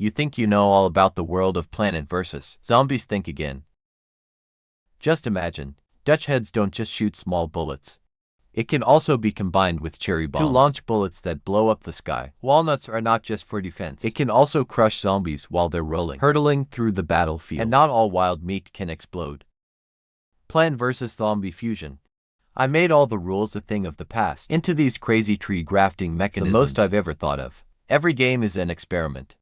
You think you know all about the world of Planet vs. Zombies? Think again. Just imagine, Dutch heads don't just shoot small bullets. It can also be combined with cherry bombs to launch bullets that blow up the sky. Walnuts are not just for defense. It can also crush zombies while they're hurtling through the battlefield. And not all wild meat can explode. Plant vs. Zombie Fusion. I made all the rules a thing of the past into these crazy tree grafting mechanisms. The most I've ever thought of. Every game is an experiment,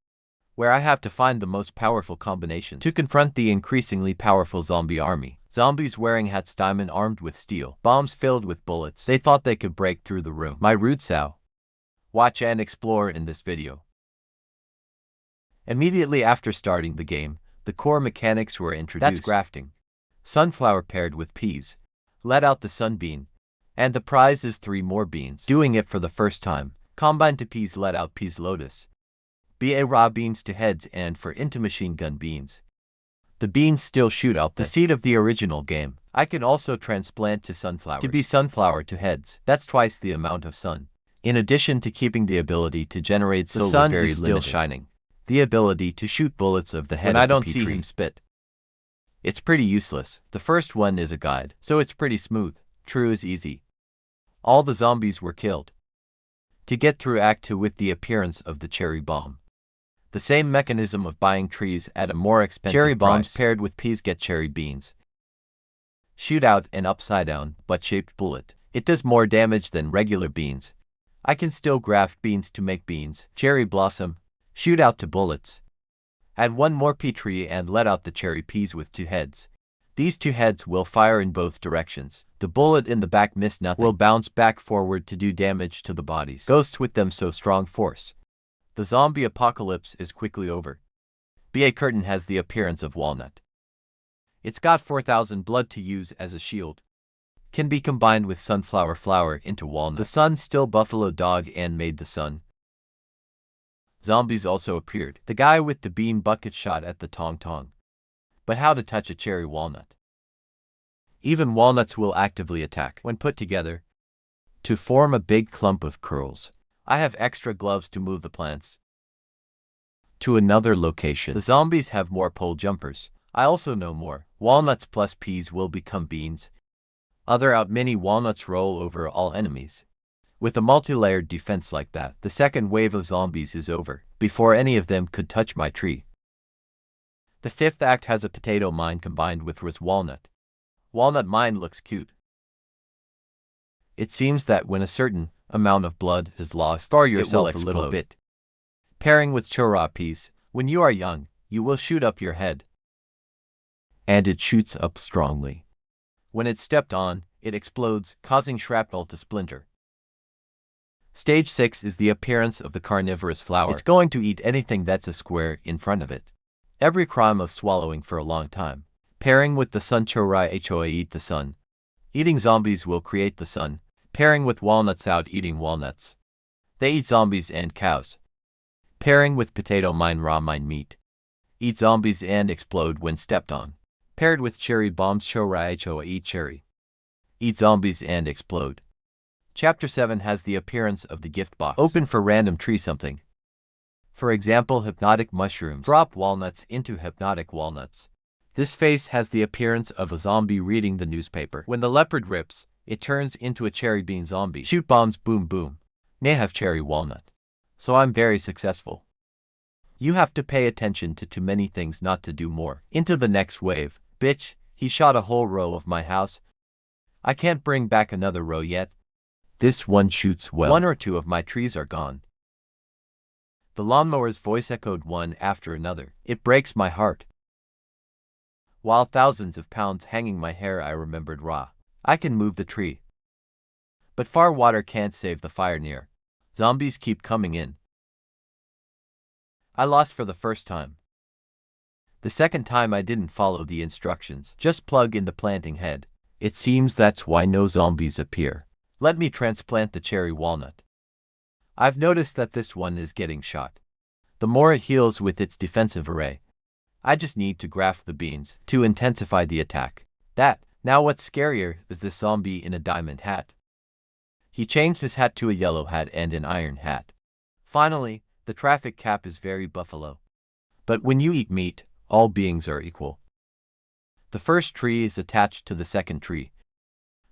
where I have to find the most powerful combinations to confront the increasingly powerful zombie army. Zombies wearing hats, diamond armed with steel, bombs filled with bullets. They thought they could break through the room. My roots how? Watch and explore in this video. Immediately after starting the game, the core mechanics were introduced. That's grafting. Sunflower paired with peas. Let out the sunbean. And the prize is 3 more beans. Doing it for the first time. Combine to peas, let out peas, lotus. BA raw beans to heads, and for into machine gun beans. The beans still shoot out the seed of the original game. I can also transplant to sunflowers to be sunflower to heads. That's twice the amount of sun. In addition to keeping the ability to generate solar, the sun very is still shining. The ability to shoot bullets of the head when I don't see him spit. It's pretty useless. The first one is a guide, so it's pretty smooth. True is easy. All the zombies were killed. To get through Act 2 with the appearance of the cherry bomb. The same mechanism of buying trees at a more expensive cherry bombs price. Paired with peas get cherry beans. Shoot out an upside down, butt-shaped bullet. It does more damage than regular beans. I can still graft beans to make beans. Cherry blossom. Shoot out to bullets. Add 1 more pea tree and let out the cherry peas with 2 heads. These 2 heads will fire in both directions. The bullet in the back miss nothing. Will bounce back forward to do damage to the bodies. Ghosts with them so strong force. The zombie apocalypse is quickly over. BA curtain has the appearance of walnut. It's got 4,000 blood to use as a shield. Can be combined with sunflower flower into walnut. The sun still buffalo dog and made the sun. Zombies also appeared. The guy with the bean bucket shot at the tong tong. But how to touch a cherry walnut? Even walnuts will actively attack when put together to form a big clump of curls. I have extra gloves to move the plants to another location. The zombies have more pole jumpers. I also know more. Walnuts plus peas will become beans. Other out many walnuts roll over all enemies. With a multi-layered defense like that, the second wave of zombies is over, before any of them could touch my tree. The 5th act has a potato mine combined with walnut. Walnut mine looks cute. It seems that when a certain amount of blood is lost, scar yourself a little bit. Pairing with chora peas, when you are young, you will shoot up your head. And it shoots up strongly. When it's stepped on, it explodes, causing shrapnel to splinter. Stage 6 is the appearance of the carnivorous flower. It's going to eat anything that's a square in front of it. Every crime of swallowing for a long time. Pairing with the sun chorai hoa eat the sun. Eating zombies will create the sun. Pairing with walnuts out eating walnuts. They eat zombies and cows. Pairing with potato mine raw mine meat. Eat zombies and explode when stepped on. Paired with cherry bombs chorai hoa eat cherry. Eat zombies and explode. Chapter 7 has the appearance of the gift box. Open for random tree something. For example, hypnotic mushrooms. Drop walnuts into hypnotic walnuts. This face has the appearance of a zombie reading the newspaper. When the leopard rips, it turns into a cherry bean zombie. Shoot bombs boom boom. Nay have cherry walnut. So I'm very successful. You have to pay attention to too many things not to do more. Into the next wave. Bitch, he shot a whole row of my house. I can't bring back another row yet. This one shoots well. 1 or 2 of my trees are gone. The lawnmower's voice echoed one after another. It breaks my heart. While thousands of pounds hanging my hair, I remembered raw. I can move the tree. But far water can't save the fire near. Zombies keep coming in. I lost for the first time. The second time I didn't follow the instructions. Just plug in the planting head. It seems that's why no zombies appear. Let me transplant the cherry walnut. I've noticed that this one is getting shot. The more it heals with its defensive array. I just need to graft the beans to intensify the attack. Now what's scarier is the zombie in a diamond hat. He changed his hat to a yellow hat and an iron hat. Finally, the traffic cap is very buffalo. But when you eat meat, all beings are equal. The first tree is attached to the second tree.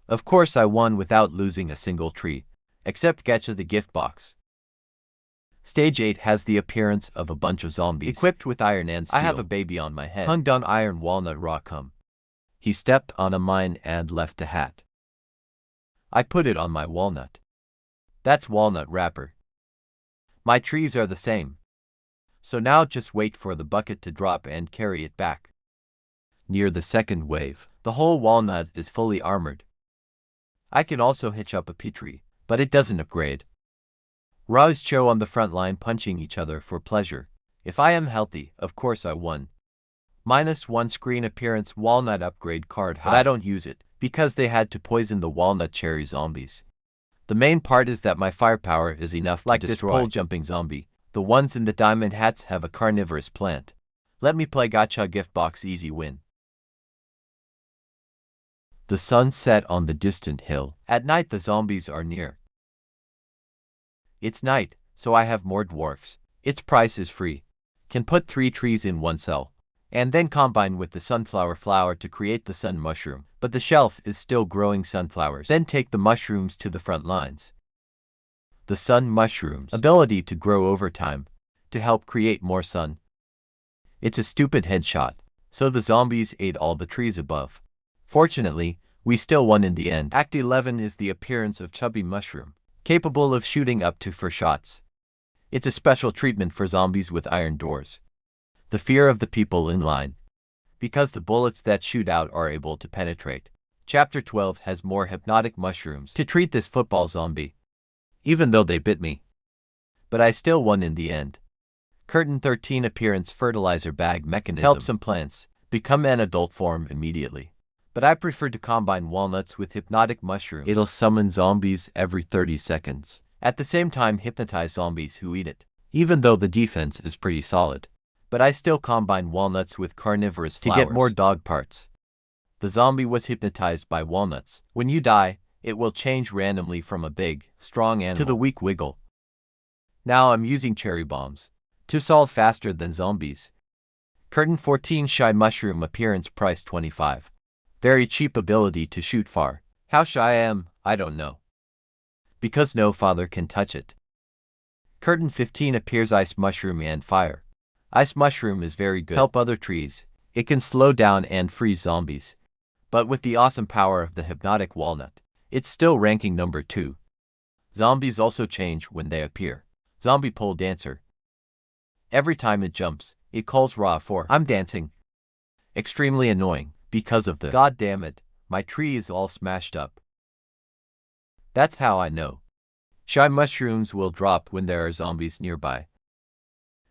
Of course I won without losing a single tree, except Getcha the gift box. Stage 8 has the appearance of a bunch of zombies, equipped with iron and steel. I have a baby on my head, hung on iron walnut rock. He stepped on a mine and left a hat. I put it on my walnut. That's walnut wrapper. My trees are the same. So now just wait for the bucket to drop and carry it back. Near the second wave, the whole walnut is fully armored. I can also hitch up a tree, but it doesn't upgrade. Ra's Cho on the front line punching each other for pleasure. If I am healthy, of course I won. -1 screen appearance walnut upgrade card high. But I don't use it, because they had to poison the walnut cherry zombies. The main part is that my firepower is enough to destroy. This pole jumping zombie. The ones in the diamond hats have a carnivorous plant. Let me play Gacha gift box easy win. The sun set on the distant hill. At night the zombies are near. It's night, so I have more dwarfs. Its price is free. Can put 3 trees in one cell, and then combine with the sunflower flower to create the sun mushroom. But the shelf is still growing sunflowers. Then take the mushrooms to the front lines. The sun mushroom's ability to grow over time, to help create more sun. It's a stupid headshot, so the zombies ate all the trees above. Fortunately, we still won in the end. Act 11 is the appearance of chubby mushroom, capable of shooting up to 4 shots. It's a special treatment for zombies with iron doors. The fear of the people in line, because the bullets that shoot out are able to penetrate. Chapter 12 has more hypnotic mushrooms to treat this football zombie, even though they bit me. But I still won in the end. Curtain 13 appearance fertilizer bag mechanism helps some plants become an adult form immediately. But I prefer to combine walnuts with hypnotic mushrooms. It'll summon zombies every 30 seconds. At the same time hypnotize zombies who eat it. Even though the defense is pretty solid. But I still combine walnuts with carnivorous flowers to get more dog parts. The zombie was hypnotized by walnuts. When you die, it will change randomly from a big, strong animal to the weak wiggle. Now I'm using cherry bombs to solve faster than zombies. Curtain 14 shy mushroom appearance price 25. Very cheap ability to shoot far. How shy I am, I don't know. Because no father can touch it. Curtain 15 appears ice mushroom and fire. Ice mushroom is very good. Help other trees. It can slow down and freeze zombies. But with the awesome power of the hypnotic walnut, it's still ranking number 2. Zombies also change when they appear. Zombie pole dancer. Every time it jumps, it calls Ra for I'm dancing. Extremely annoying, because of the God damn it, my tree is all smashed up. That's how I know. Shy mushrooms will drop when there are zombies nearby.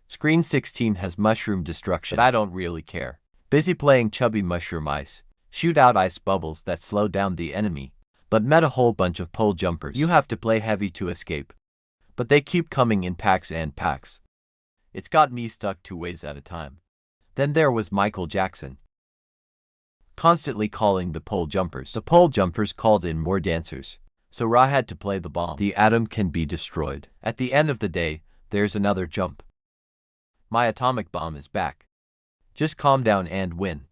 Screen 16 has mushroom destruction, but I don't really care. Busy playing chubby mushroom ice. Shoot out ice bubbles that slow down the enemy, but met a whole bunch of pole jumpers. You have to play heavy to escape. But they keep coming in packs and packs. It's got me stuck 2 ways at a time. Then there was Michael Jackson, constantly calling the pole jumpers. The pole jumpers called in more dancers, so Ra had to play the bomb. The atom can be destroyed. At the end of the day, there's another jump. My atomic bomb is back. Just calm down and win.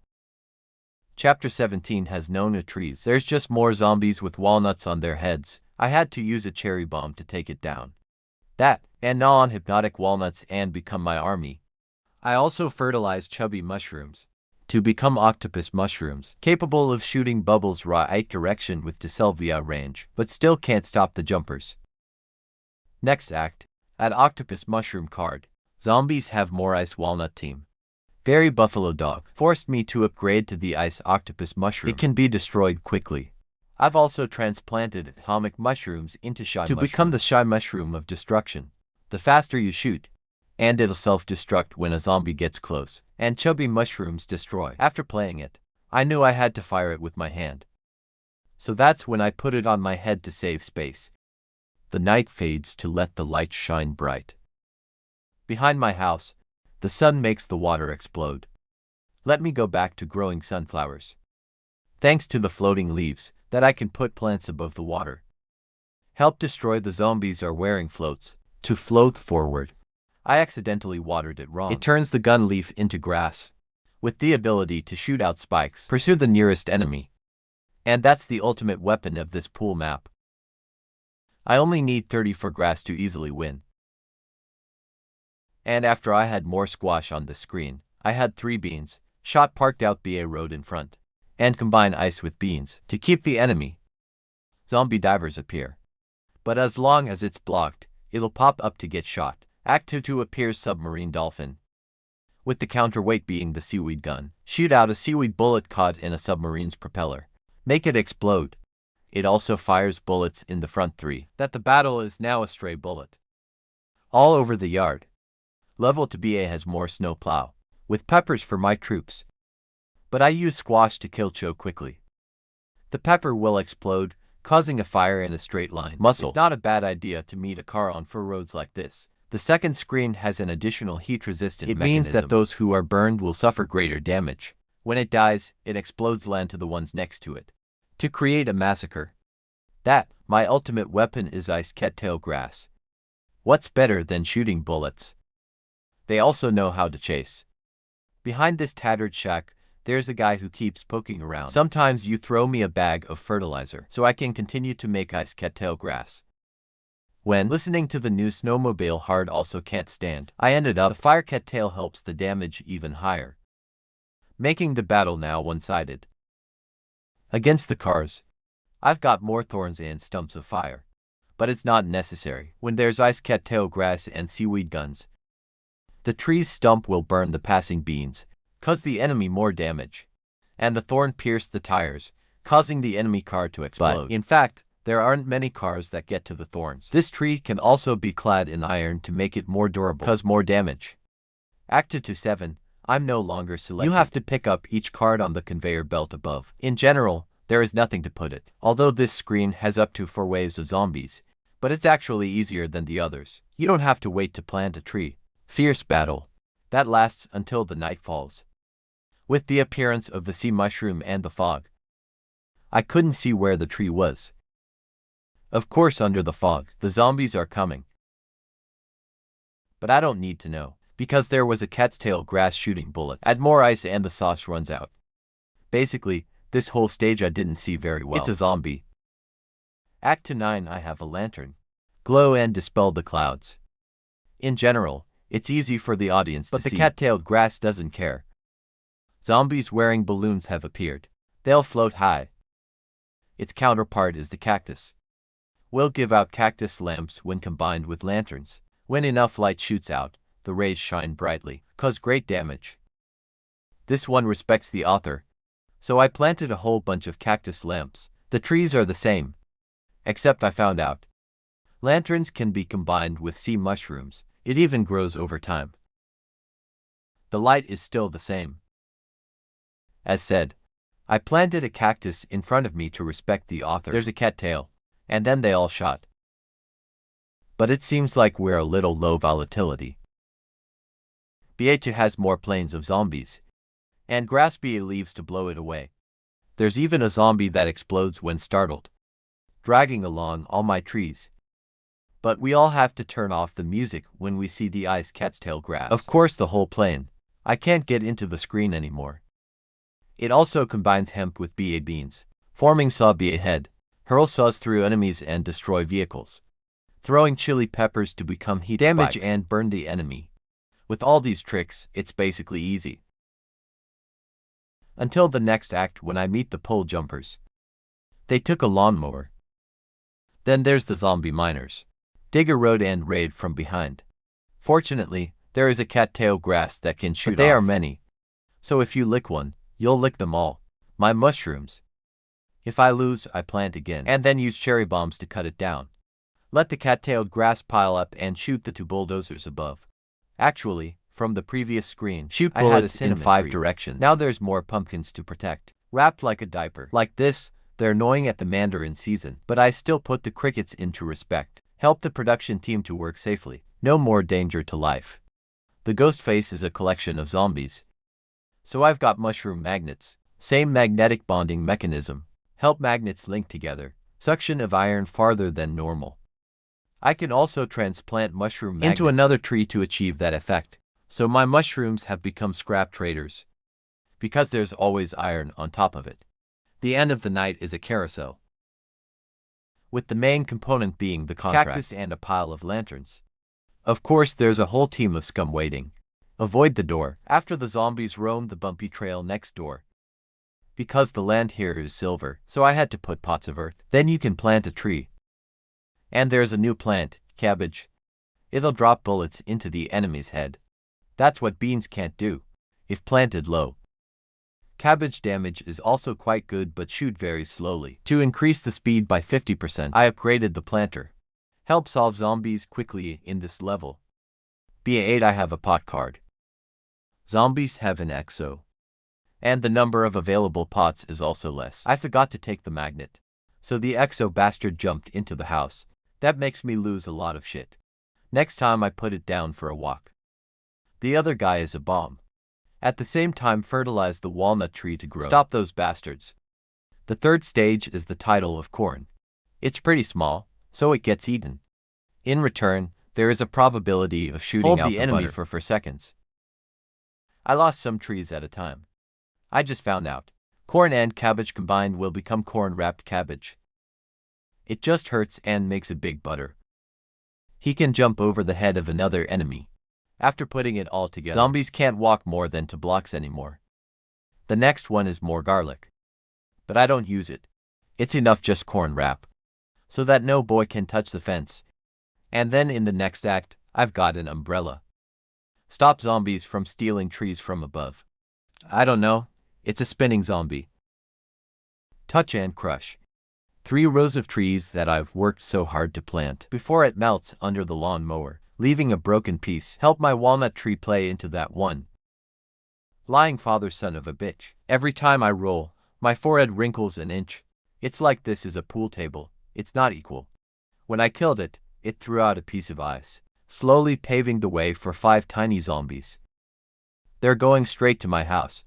Chapter 17 has no trees. There's just more zombies with walnuts on their heads. I had to use a cherry bomb to take it down. That, and gnaw on hypnotic walnuts and become my army. I also fertilized chubby mushrooms to become octopus mushrooms, capable of shooting bubbles right direction with Deselvia range, but still can't stop the jumpers. Next act, at octopus mushroom card, zombies have more ice walnut team. Very buffalo dog forced me to upgrade to the ice octopus mushroom. It can be destroyed quickly. I've also transplanted atomic mushrooms into shy mushroom to become the shy mushroom of destruction. The faster you shoot, and it'll self-destruct when a zombie gets close, and chubby mushrooms destroy. After playing it, I knew I had to fire it with my hand. So that's when I put it on my head to save space. The night fades to let the light shine bright. Behind my house, the sun makes the water explode. Let me go back to growing sunflowers. Thanks to the floating leaves, that I can put plants above the water. Help destroy the zombies are wearing floats to float forward. I accidentally watered it wrong. It turns the gun leaf into grass, with the ability to shoot out spikes. Pursue the nearest enemy. And that's the ultimate weapon of this pool map. I only need 30 for grass to easily win. And after I had more squash on the screen, I had 3 beans, shot parked out BA road in front, and combine ice with beans to keep the enemy. Zombie divers appear. But as long as it's blocked, it'll pop up to get shot. Act 2 appears submarine dolphin, with the counterweight being the seaweed gun. Shoot out a seaweed bullet caught in a submarine's propeller. Make it explode. It also fires bullets in the front 3. That the battle is now a stray bullet. All over the yard. Level to BA has more snow plow, with peppers for my troops. But I use squash to kill Cho quickly. The pepper will explode, causing a fire in a straight line. Muscle. It's not a bad idea to meet a car on fur roads like this. The second screen has an additional heat-resistant mechanism. It means that those who are burned will suffer greater damage. When it dies, it explodes land to the ones next to it, to create a massacre. My ultimate weapon is ice cattail grass. What's better than shooting bullets? They also know how to chase. Behind this tattered shack, there's a guy who keeps poking around. Sometimes you throw me a bag of fertilizer so I can continue to make ice cattail grass. When listening to the new snowmobile hard also can't stand, I ended up the fire cattail helps the damage even higher, making the battle now one-sided. Against the cars, I've got more thorns and stumps of fire, but it's not necessary. When there's ice cattail grass and seaweed guns, the tree's stump will burn the passing beans, cause the enemy more damage, and the thorn pierced the tires, causing the enemy car to explode. But, in fact, there aren't many cars that get to the thorns. This tree can also be clad in iron to make it more durable, cause more damage. Act 2-7, I'm no longer selected. You have to pick up each card on the conveyor belt above. In general, there is nothing to put it. Although this screen has up to 4 waves of zombies, but it's actually easier than the others. You don't have to wait to plant a tree. Fierce battle. That lasts until the night falls. With the appearance of the sea mushroom and the fog, I couldn't see where the tree was. Of course, under the fog, the zombies are coming. But I don't need to know, because there was a cat's tail grass shooting bullets. Add more ice and the sauce runs out. Basically, this whole stage I didn't see very well. It's a zombie. Act 9, I have a lantern. Glow and dispel the clouds. In general, it's easy for the audience to see. But the cat-tailed grass doesn't care. Zombies wearing balloons have appeared. They'll float high. Its counterpart is the cactus. Will give out cactus lamps when combined with lanterns. When enough light shoots out, the rays shine brightly, cause great damage. This one respects the author, so I planted a whole bunch of cactus lamps. The trees are the same, except I found out lanterns can be combined with sea mushrooms. It even grows over time. The light is still the same. As said, I planted a cactus in front of me to respect the author. There's a cattail, and then they all shot. But it seems like we're a little low volatility. BA2 has more planes of zombies, and grass BA leaves to blow it away. There's even a zombie that explodes when startled, dragging along all my trees. But we all have to turn off the music when we see the ice cat's tail grass. Of course, the whole plane. I can't get into the screen anymore. It also combines hemp with BA beans, forming saw BA head, hurl saws through enemies and destroy vehicles, throwing chili peppers to become heat damage spikes and burn the enemy. With all these tricks, it's basically easy. Until the next act when I meet the pole jumpers. They took a lawnmower. Then there's the zombie miners. Dig a road and raid from behind. Fortunately, there is a cattail grass that can shoot off. But they are many. So if you lick one, you'll lick them all. My mushrooms. If I lose, I plant again, and then use cherry bombs to cut it down. Let the cattailed grass pile up and shoot the 2 bulldozers above. Actually, from the previous screen, shoot bullets in 5 directions. Now there's more pumpkins to protect. Wrapped like a diaper. Like this, they're annoying at the Mandarin season, but I still put the crickets into respect. Help the production team to work safely. No more danger to life. The ghost face is a collection of zombies. So I've got mushroom magnets. Same magnetic bonding mechanism. Help magnets link together. Suction of iron farther than normal. I can also transplant mushroom magnets into another tree to achieve that effect. So my mushrooms have become scrap traders, because there's always iron on top of it. The end of the night is a carousel, with the main component being the contract, cactus and a pile of lanterns. Of course, there's a whole team of scum waiting. Avoid the door after the zombies roam the bumpy trail next door. Because the land here is silver, so I had to put pots of earth. Then you can plant a tree. And there's a new plant, cabbage. It'll drop bullets into the enemy's head. That's what beans can't do, if planted low. Cabbage damage is also quite good but shoot very slowly. To increase the speed by 50%, I upgraded the planter. Help solve zombies quickly in this level. B8 I have a pot card. Zombies have an exo. And the number of available pots is also less. I forgot to take the magnet, so the exo bastard jumped into the house. That makes me lose a lot of shit. Next time I put it down for a walk. The other guy is a bomb. At the same time fertilize the walnut tree to grow. Stop those bastards. The third stage is the title of corn. It's pretty small, so it gets eaten. In return, there is a probability of shooting out the enemy for 4 seconds. I lost some trees at a time. I just found out. Corn and cabbage combined will become corn-wrapped cabbage. It just hurts and makes a big butter. He can jump over the head of another enemy. After putting it all together, zombies can't walk more than 2 blocks anymore. The next one is more garlic. But I don't use it. It's enough just corn wrap, so that no boy can touch the fence. And then in the next act, I've got an umbrella. Stop zombies from stealing trees from above. I don't know, it's a spinning zombie. Touch and crush. 3 rows of trees that I've worked so hard to plant before it melts under the lawn mower, leaving a broken piece. Help my walnut tree play into that one. Lying father son of a bitch. Every time I roll, my forehead wrinkles an inch. It's like this is a pool table, it's not equal. When I killed it, it threw out a piece of ice, slowly paving the way for 5 tiny zombies. They're going straight to my house.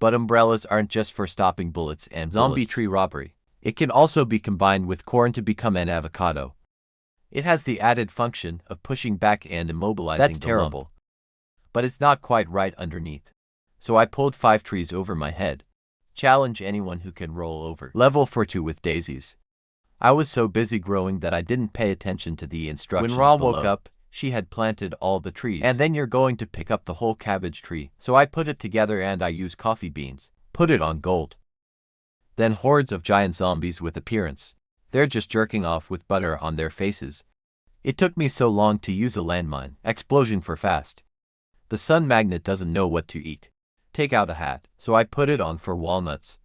But umbrellas aren't just for stopping bullets and zombie tree robbery. It can also be combined with corn to become an avocado. It has the added function of pushing back and immobilizing. That's terrible. But it's not quite right underneath. So I pulled 5 trees over my head. Challenge anyone who can roll over. Level 42 with daisies. I was so busy growing that I didn't pay attention to the instructions. When Ra woke up, she had planted all the trees. And then you're going to pick up the whole cabbage tree. So I put it together and I used coffee beans. Put it on gold. Then hordes of giant zombies with appearance. They're just jerking off with butter on their faces. It took me so long to use a landmine. Explosion for fast. The sun magnet doesn't know what to eat. Take out a hat, so I put it on for walnuts.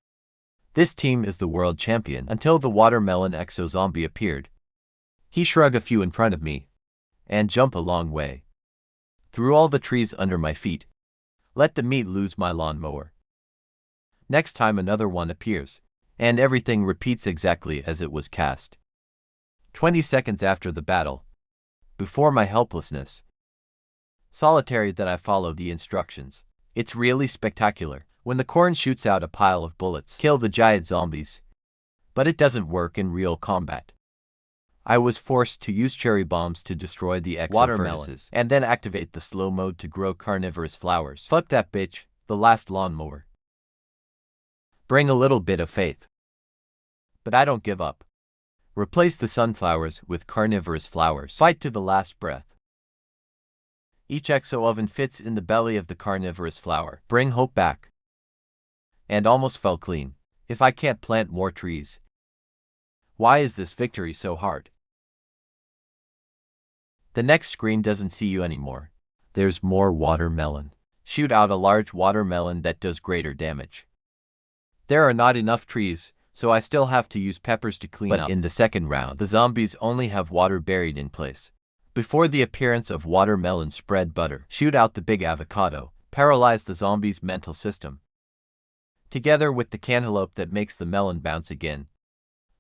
This team is the world champion until the watermelon exo zombie appeared. He shrugged a few in front of me and jumped a long way through all the trees under my feet. Let the meat lose my lawnmower. Next time another one appears, and everything repeats exactly as it was cast. 20 seconds after the battle, before my helplessness. Solitary that I follow the instructions. It's really spectacular. When the corn shoots out a pile of bullets, kill the giant zombies. But it doesn't work in real combat. I was forced to use cherry bombs to destroy the exo furnaces, and then activate the slow mode to grow carnivorous flowers. Fuck that bitch, the last lawnmower. Bring a little bit of faith. But I don't give up. Replace the sunflowers with carnivorous flowers. Fight to the last breath. Each exo oven fits in the belly of the carnivorous flower. Bring hope back. And almost fell clean. If I can't plant more trees, why is this victory so hard? The next screen doesn't see you anymore. There's more watermelon. Shoot out a large watermelon that does greater damage. There are not enough trees, so I still have to use peppers to clean up. But in the second round, the zombies only have water buried in place. Before the appearance of watermelon, spread butter. Shoot out the big avocado. Paralyze the zombie's mental system, together with the cantaloupe that makes the melon bounce again.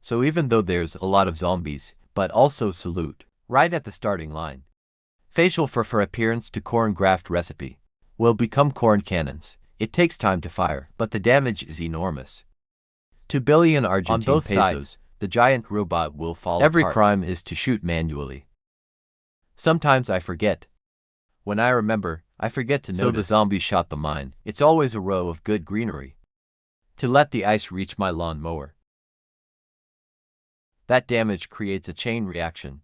So even though there's a lot of zombies, but also salute, right at the starting line. Facial for appearance to corn graft recipe. Will become corn cannons. It takes time to fire, but the damage is enormous. 2 billion Argentine pesos, the giant robot will fall Every apart. crime is to shoot manually. Sometimes I forget. When I remember, I forget to notice. So the zombie shot the mine. It's always a row of good greenery. To let the ice reach my lawn mower. That damage creates a chain reaction,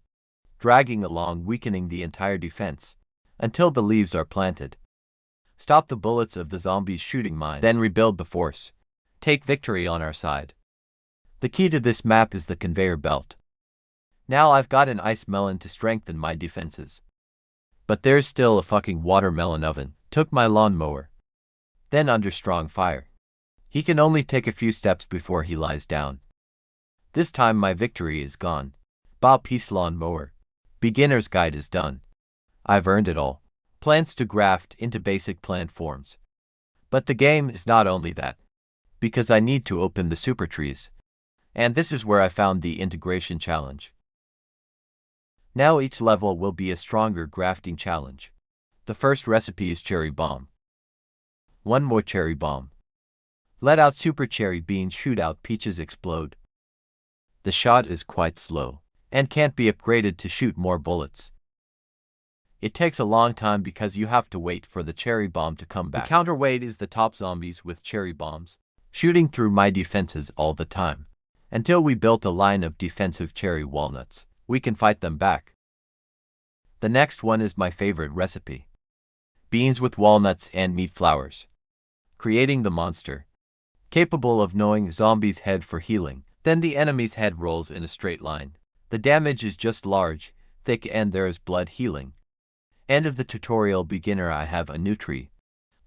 dragging along, weakening the entire defense, until the leaves are planted. Stop the bullets of the zombies shooting mines, then rebuild the force. Take victory on our side. The key to this map is the conveyor belt. Now I've got an ice melon to strengthen my defenses. But there's still a fucking watermelon oven. Took my lawnmower. Then under strong fire. He can only take a few steps before he lies down. This time my victory is gone. Bob Peace lawnmower. Beginner's guide is done. I've earned it all. Plants to graft into basic plant forms. But the game is not only that. Because I need to open the super trees. And this is where I found the integration challenge. Now each level will be a stronger grafting challenge. The first recipe is cherry bomb. One more cherry bomb. Let out super cherry beans, shoot out peaches, explode. The shot is quite slow, and can't be upgraded to shoot more bullets. It takes a long time because you have to wait for the cherry bomb to come back. The counterweight is the top zombies with cherry bombs, shooting through my defenses all the time. Until we built a line of defensive cherry walnuts, we can fight them back. The next one is my favorite recipe. Beans with walnuts and meat flowers. Creating the monster. Capable of knowing zombies' head for healing. Then the enemy's head rolls in a straight line. The damage is just large, thick, and there is blood healing. End of the tutorial. Beginner. I have a new tree.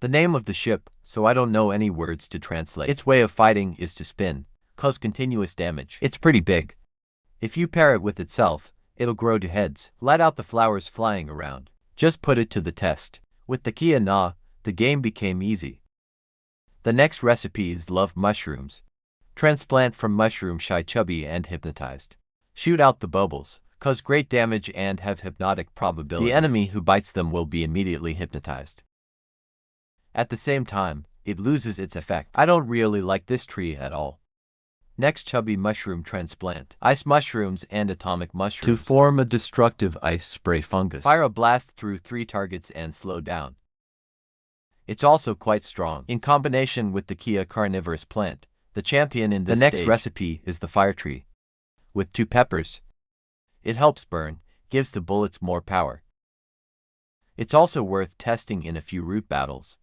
The name of the ship, so I don't know any words to translate. Its way of fighting is to spin, cause continuous damage. It's pretty big. If you pair it with itself, it'll grow to heads. Let out the flowers flying around. Just put it to the test. With the Kia Na, the game became easy. The next recipe is love mushrooms. Transplant from mushroom shy, chubby, and hypnotized. Shoot out the bubbles, cause great damage, and have hypnotic probabilities. The enemy who bites them will be immediately hypnotized. At the same time, it loses its effect. I don't really like this tree at all. Next, chubby mushroom transplant. Ice mushrooms and atomic mushrooms. To form a destructive ice spray fungus. Fire a blast through 3 targets and slow down. It's also quite strong. In combination with the Kia carnivorous plant, the champion in this stage. The next recipe is the fire tree. With 2 peppers. It helps burn, gives the bullets more power. It's also worth testing in a few root battles.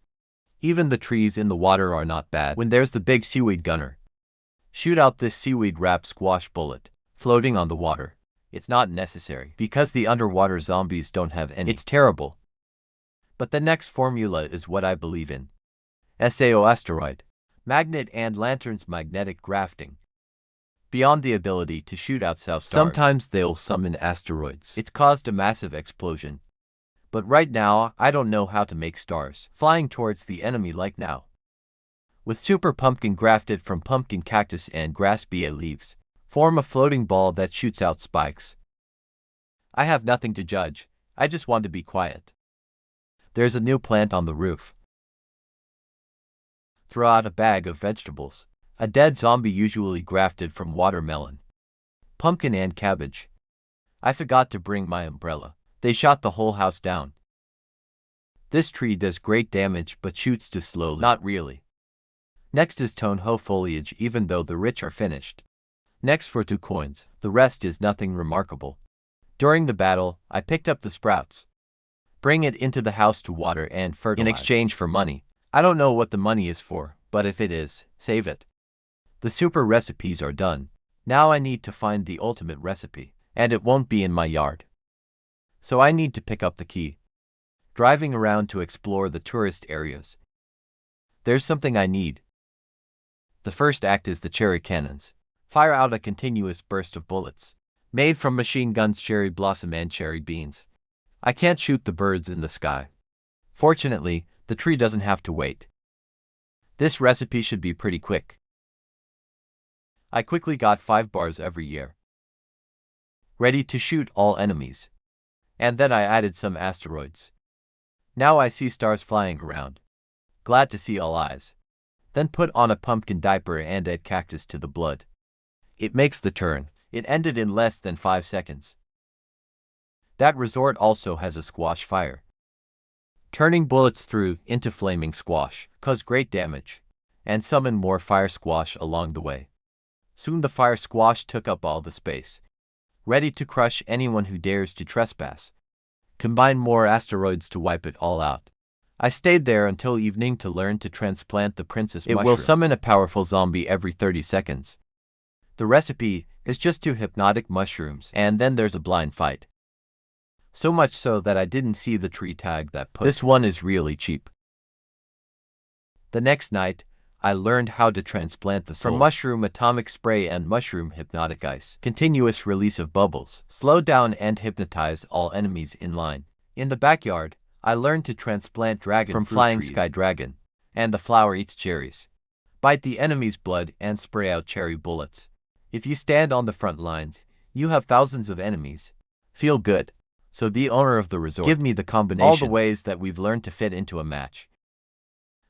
Even the trees in the water are not bad. When there's the big seaweed gunner. Shoot out this seaweed wrap squash bullet, floating on the water. It's not necessary, because the underwater zombies don't have any. It's terrible. But the next formula is what I believe in. SAO asteroid. Magnet and lanterns, magnetic grafting. Beyond the ability to shoot out south stars. Sometimes they'll summon asteroids. It's caused a massive explosion. But right now, I don't know how to make stars flying towards the enemy like now. With super pumpkin grafted from pumpkin, cactus, and grass bia leaves, form a floating ball that shoots out spikes. I have nothing to judge, I just want to be quiet. There's a new plant on the roof. Throw out a bag of vegetables. A dead zombie, usually grafted from watermelon, pumpkin, and cabbage. I forgot to bring my umbrella. They shot the whole house down. This tree does great damage but shoots too slowly. Not really. Next is Tonho foliage, even though the rich are finished. Next for 2 coins. The rest is nothing remarkable. During the battle, I picked up the sprouts. Bring it into the house to water and fertilize. In exchange for money. I don't know what the money is for, but if it is, save it. The super recipes are done. Now I need to find the ultimate recipe, and it won't be in my yard. So I need to pick up the key. Driving around to explore the tourist areas. There's something I need. The first act is the cherry cannons. Fire out a continuous burst of bullets. Made from machine guns, cherry blossom, and cherry beans. I can't shoot the birds in the sky. Fortunately, the tree doesn't have to wait. This recipe should be pretty quick. I quickly got 5 bars every year. Ready to shoot all enemies. And then I added some asteroids. Now I see stars flying around. Glad to see all eyes. Then put on a pumpkin diaper and add cactus to the blood. It makes the turn. It ended in less than 5 seconds. That resort also has a squash fire. Turning bullets through into flaming squash cause great damage, and summon more fire squash along the way. Soon the fire squash took up all the space, ready to crush anyone who dares to trespass. Combine more asteroids to wipe it all out. I stayed there until evening to learn to transplant the princess mushroom. It will summon a powerful zombie every 30 seconds. The recipe is just 2 hypnotic mushrooms, and then there's a blind fight. So much so that I didn't see the tree tag that put this one is really cheap. The next night, I learned how to transplant the soul from mushroom atomic spray and mushroom hypnotic ice. Continuous release of bubbles. Slow down and hypnotize all enemies in line. In the backyard, I learned to transplant dragon from flying trees. Sky dragon, and the flower eats cherries. Bite the enemy's blood and spray out cherry bullets. If you stand on the front lines, you have thousands of enemies. Feel good. So the owner of the resort, give me the combination. All the ways that we've learned to fit into a match.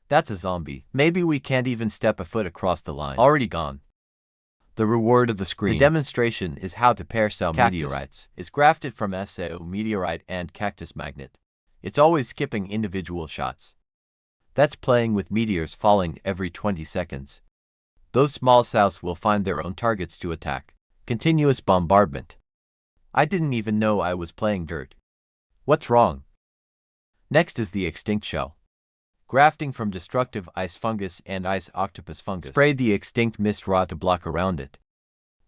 That's a zombie. Maybe we can't even step a foot across the line. Already gone. The reward of the screen. The demonstration is how to pair cell meteorites. Is grafted from SAO meteorite and cactus magnet. It's always skipping individual shots. That's playing with meteors falling every 20 seconds. Those small cells will find their own targets to attack. Continuous bombardment. I didn't even know I was playing dirt. What's wrong? Next is the extinct shell. Grafting from destructive ice fungus and ice octopus fungus. Spray the extinct mist raw to block around it.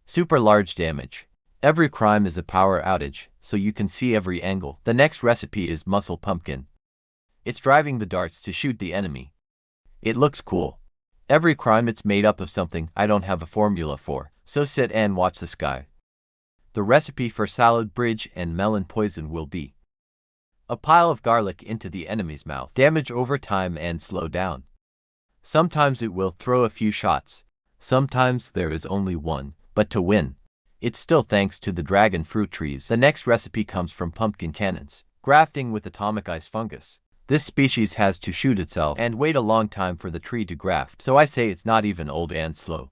Super large damage. Every crime is a power outage, so you can see every angle. The next recipe is muscle pumpkin. It's driving the darts to shoot the enemy. It looks cool. Every crime it's made up of something I don't have a formula for, so sit and watch the sky. The recipe for salad bridge and melon poison will be a pile of garlic into the enemy's mouth. Damage over time and slow down. Sometimes it will throw a few shots. Sometimes there is only one, but to win, it's still thanks to the dragon fruit trees. The next recipe comes from pumpkin cannons. Grafting with atomic ice fungus. This species has to shoot itself and wait a long time for the tree to graft, so I say it's not even old and slow.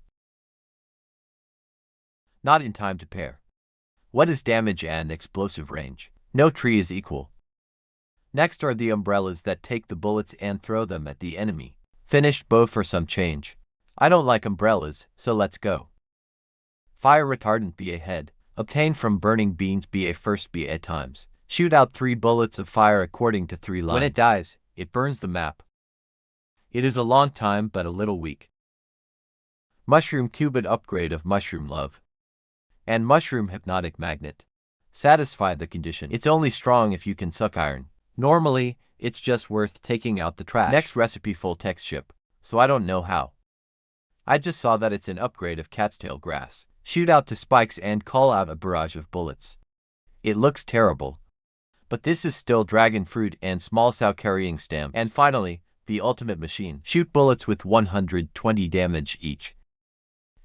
Not in time to pair. What is damage and explosive range? No tree is equal. Next are the umbrellas that take the bullets and throw them at the enemy. Finished bow for some change. I don't like umbrellas, so let's go. Fire retardant BA head. Obtained from burning beans BA first BA times. Shoot out 3 bullets of fire according to 3 lines. When it dies, it burns the map. It is a long time but a little weak. Mushroom Cubit upgrade of Mushroom Love. And Mushroom Hypnotic Magnet. Satisfy the condition. It's only strong if you can suck iron. Normally, it's just worth taking out the trash. Next recipe full text ship, so I don't know how. I just saw that it's an upgrade of cat's tail grass. Shoot out to spikes and call out a barrage of bullets. It looks terrible. But this is still dragon fruit and small sow carrying stamps. And finally, the ultimate machine. Shoot bullets with 120 damage each.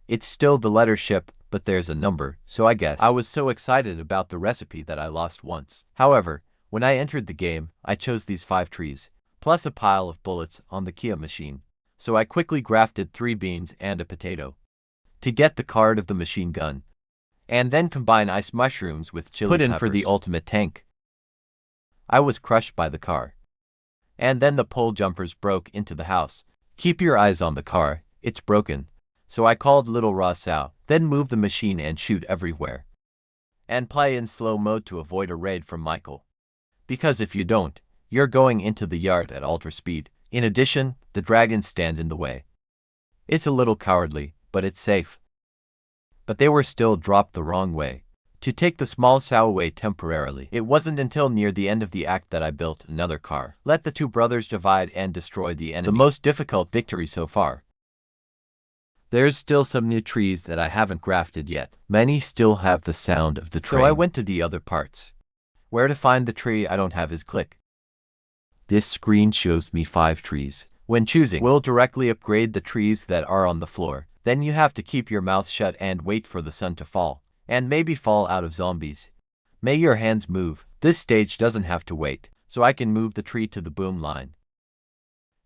It's still the letter ship, but there's a number, so I guess. I was so excited about the recipe that I lost once. However, when I entered the game, I chose these 5 trees, plus a pile of bullets on the Kia machine, so I quickly grafted 3 beans and a potato to get the card of the machine gun, and then combine ice mushrooms with chili peppers. Put in for the ultimate tank. I was crushed by the car. And then the pole jumpers broke into the house. Keep your eyes on the car, it's broken. So I called Little Raw Sow, then move the machine and shoot everywhere. And play in slow mode to avoid a raid from Michael. Because if you don't, you're going into the yard at ultra speed. In addition, the dragons stand in the way. It's a little cowardly, but it's safe. But they were still dropped the wrong way. To take the small sow away temporarily. It wasn't until near the end of the act that I built another car. Let the 2 brothers divide and destroy the enemy. The most difficult victory so far. There's still some new trees that I haven't grafted yet. Many still have the sound of the train. So I went to the other parts. Where to find the tree I don't have is click. This screen shows me 5 trees. When choosing, we'll directly upgrade the trees that are on the floor. Then you have to keep your mouth shut and wait for the sun to fall. And maybe fall out of zombies. May your hands move. This stage doesn't have to wait, so I can move the tree to the boom line.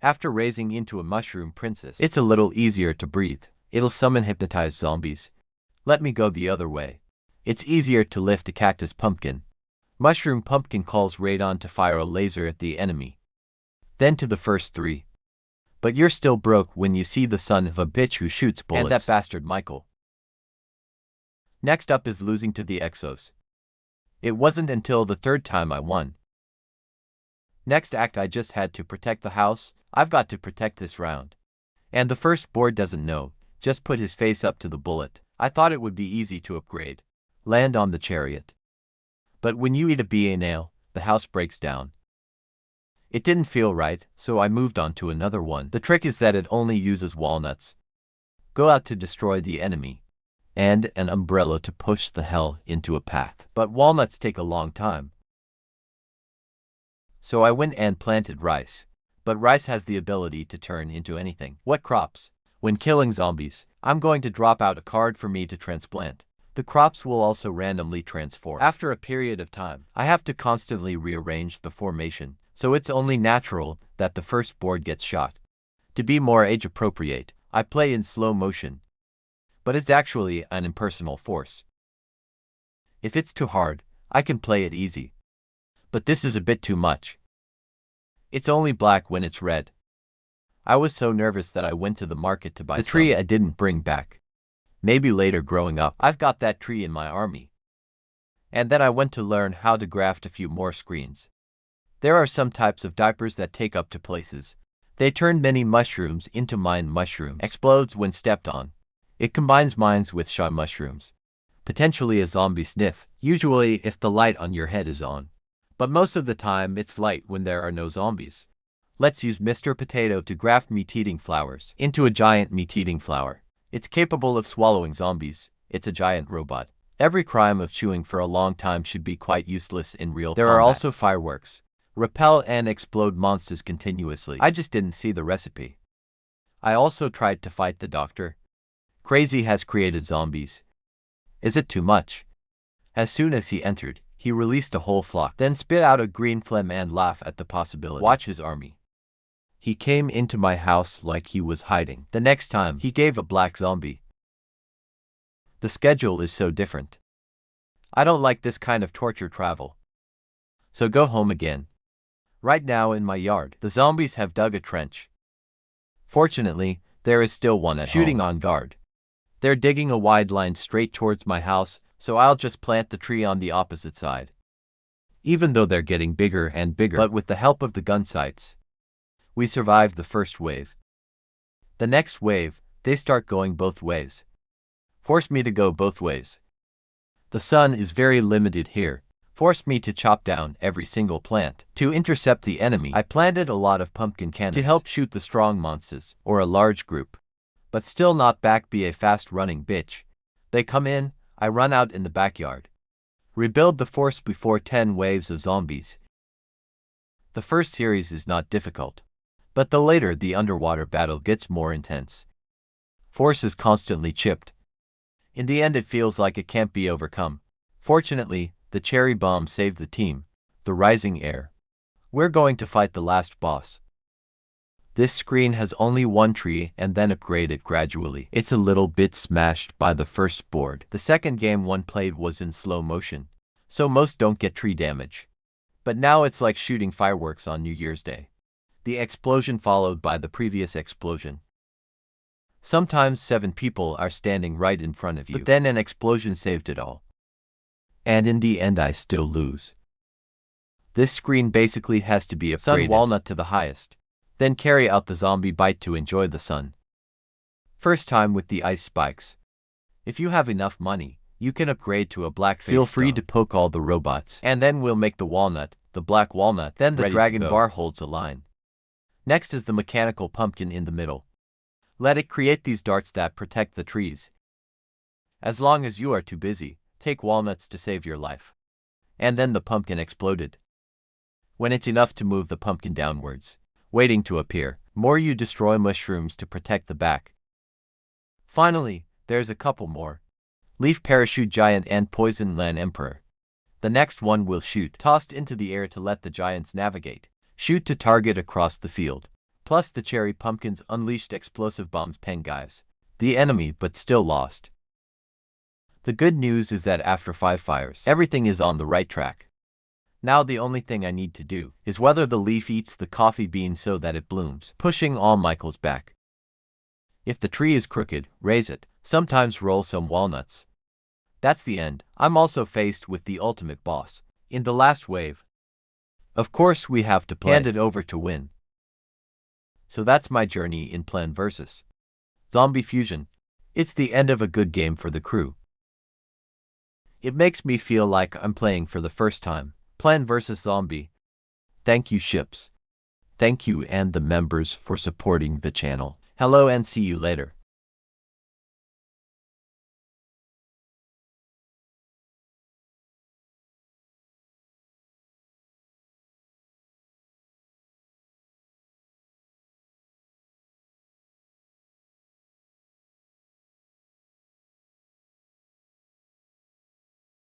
After raising into a mushroom princess, it's a little easier to breathe. It'll summon hypnotized zombies. Let me go the other way. It's easier to lift a cactus pumpkin. Mushroom pumpkin calls radon to fire a laser at the enemy. Then to the first three. But you're still broke when you see the son of a bitch who shoots bullets. And that bastard Michael. Next up is losing to the Exos. It wasn't until the third time I won. Next act, I just had to protect the house. I've got to protect this round. And the first board doesn't know, just put his face up to the bullet. I thought it would be easy to upgrade. Land on the chariot. But when you eat a BA nail, the house breaks down. It didn't feel right, so I moved on to another one. The trick is that it only uses walnuts. Go out to destroy the enemy. And an umbrella to push the hell into a path. But walnuts take a long time. So I went and planted rice. But rice has the ability to turn into anything. What crops? When killing zombies, I'm going to drop out a card for me to transplant. The crops will also randomly transform. After a period of time, I have to constantly rearrange the formation, so it's only natural that the first board gets shot. To be more age-appropriate, I play in slow motion. But it's actually an impersonal force. If it's too hard, I can play it easy. But this is a bit too much. It's only black when it's red. I was so nervous that I went to the market to buy the tree I didn't bring back. Maybe later growing up, I've got that tree in my army. And then I went to learn how to graft a few more screens. There are some types of diapers that take up to places. They turn many mushrooms into mine mushrooms. Explodes when stepped on. It combines mines with Sha mushrooms. Potentially a zombie sniff, usually if the light on your head is on. But most of the time it's light when there are no zombies. Let's use Mr. Potato to graft meat-eating flowers into a giant meat-eating flower. It's capable of swallowing zombies. It's a giant robot. Every crime of chewing for a long time should be quite useless in real combat. There are also fireworks. Repel and explode monsters continuously. I just didn't see the recipe. I also tried to fight the doctor. Crazy has created zombies. Is it too much? As soon as he entered, he released a whole flock, then spit out a green phlegm and laugh at the possibility. Watch his army. He came into my house like he was hiding. The next time, he gave a black zombie. The schedule is so different. I don't like this kind of torture travel. So go home again. Right now in my yard, the zombies have dug a trench. Fortunately, there is still one at shooting on guard. They're digging a wide line straight towards my house, so I'll just plant the tree on the opposite side. Even though they're getting bigger and bigger, but with the help of the gun sights, we survived the first wave. The next wave, they start going both ways. Force me to go both ways. The sun is very limited here. Forced me to chop down every single plant. To intercept the enemy, I planted a lot of pumpkin cannons to help shoot the strong monsters, or a large group. But still not back be a fast-running bitch. They come in, I run out in the backyard. Rebuild the force before 10 waves of zombies. The first series is not difficult. But the later the underwater battle gets more intense. Force is constantly chipped. In the end it feels like it can't be overcome. Fortunately, the cherry bomb saved the team, the rising air. We're going to fight the last boss. This screen has only one tree and then upgraded gradually. It's a little bit smashed by the first board. The second game one played was in slow motion, so most don't get tree damage. But now it's like shooting fireworks on New Year's Day. The explosion followed by the previous explosion. Sometimes 7 people are standing right in front of you, but then an explosion saved it all. And in the end I still lose. This screen basically has to be upgraded. Sun walnut to the highest. Then carry out the zombie bite to enjoy the sun. First time with the ice spikes. If you have enough money, you can upgrade to a black face. Feel free to poke all the robots. And then we'll make the walnut, the black walnut, then the dragon bar holds a line. Next is the mechanical pumpkin in the middle. Let it create these darts that protect the trees. As long as you are too busy, take walnuts to save your life. And then the pumpkin exploded. When it's enough to move the pumpkin downwards, waiting to appear, more you destroy mushrooms to protect the back. Finally, there's a couple more. Leaf parachute giant and poison land emperor. The next one will shoot, tossed into the air to let the giants navigate. Shoot to target across the field. Plus the cherry pumpkins unleashed explosive bombs. Pen guys. The enemy but still lost. The good news is that after 5 fires, everything is on the right track. Now the only thing I need to do is whether the leaf eats the coffee bean so that it blooms, pushing all Michaels back. If the tree is crooked, raise it, sometimes roll some walnuts. That's the end. I'm also faced with the ultimate boss. In the last wave, of course we have to hand it over to win. So that's my journey in PvZ Fusion. It's the end of a good game for the crew. It makes me feel like I'm playing for the first time. PvZ. Thank you ships. Thank you and the members for supporting the channel. Hello and see you later.